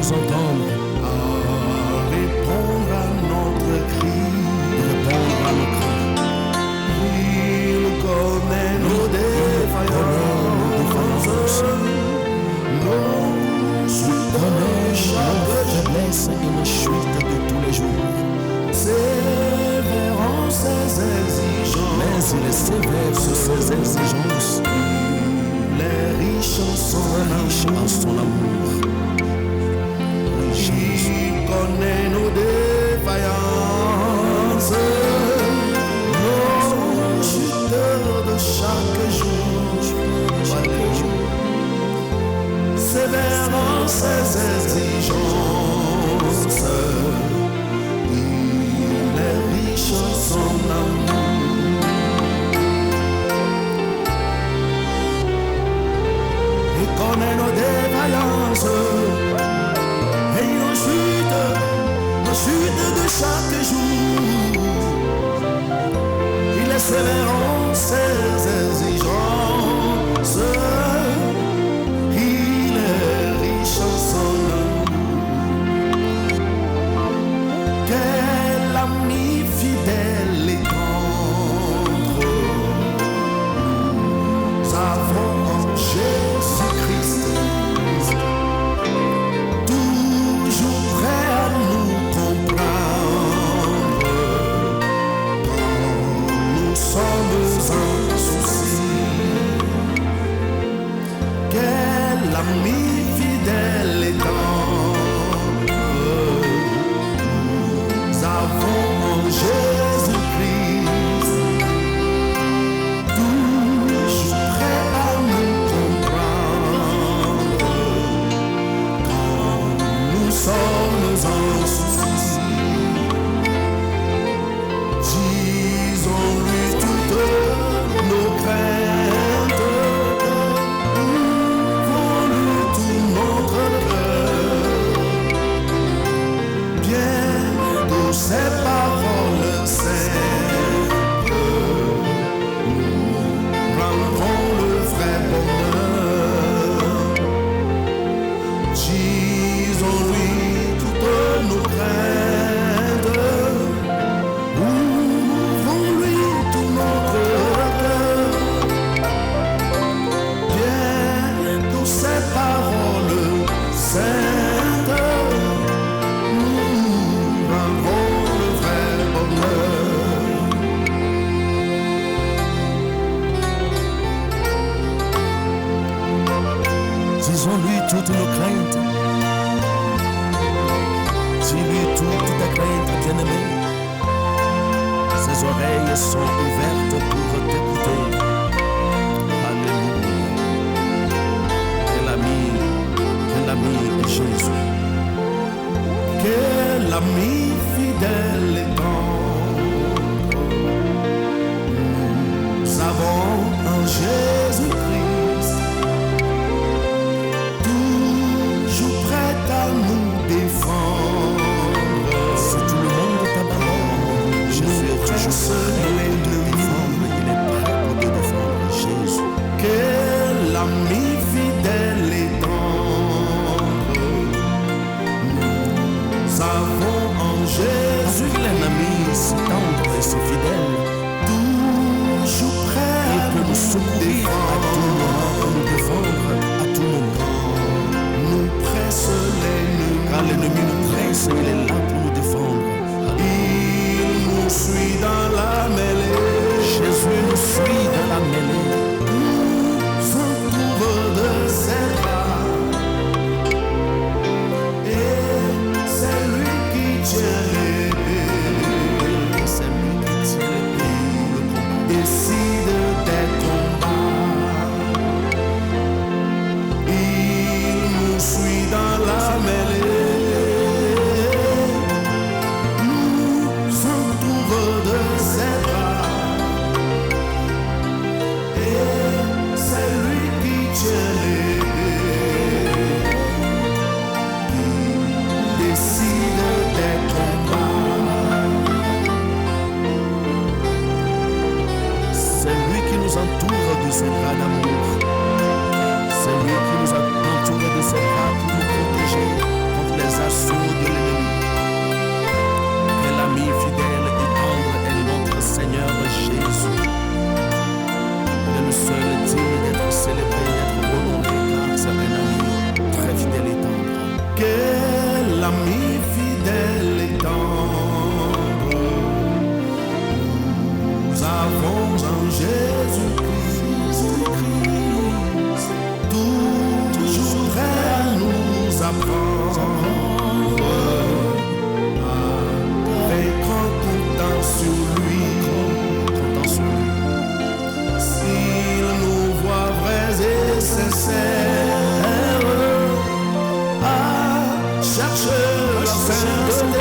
nous entendre, à répondre à notre cri. répondre à nos cris. Il connaît nos défaillances, nos chutes de chaque Faiblesse et nos chutes de tous les jours. sévère en ses exigences, Mais il est sévère sur ses exigences, les riches en son riche en son amour. Il connaît nos défaillances, nos chutes de chaque jour, sévère en ses exigences, il est riche en son amour. Il connaît nos défaillances et nos chutes de chaque jour. Il est sévère en ses exigences, il est riche en son amour. Quel ami fidèle et tendre nous avons en Jésus-Christ, toujours prêt à nous comprendre quand nous sommes en souci. Quel ami fidèle et tendre nous avons en Jésus-Christ, toujours prêt à nous comprendre quand nous sommes en souci. Disons-lui toutes nos craintes, ouvrons-lui tout notre cœur. Bientôt ces paroles simples nous rendront le vrai bonheur. Disons-lui toutes nos craintes, ouvrons-lui tout notre cœur. Bientôt ces paroles saintes nous rendront le vrai bonheur. Disons-lui toutes nos craintes. Dis-lui toute ta crainte, bien-aimé. Ses oreilles sont ouvertes pour t'écouter. Alléluia. Quel ami est Jésus. Quel ami fidèle et tendre nous avons en Jésus-Christ, toujours prêt à nous défendre. Si tout le monde t'abandonne, Jésus est toujours prêt pour te défendre. Il est prêt pour te défendre. Jésus. Quel ami fidèle et tendre nous avons en Parce Jésus, qu'il est un ami si tendre et si fidèle, toujours prêt il à peut nous nous secourir à tout moment, pour nous défendre à tout moment. nous presse l'ennemi. Quand l'ennemi nous presse, il est là pour nous défendre. Il nous suit dans la mêlée, Jésus nous suit dans la mêlée. s'entoure de ses bras, et c'est lui qui tient l'épée. C'est lui qui tient l'épée. Décide des combats. Il nous suit dans la mêlée, ami fidèle et tendre. Nous avons en Jésus-Christ, toujours prêt à nous apprendre. Avec grand comptant sur lui. S'il nous voit vrais et sincères, cherche la sainteté.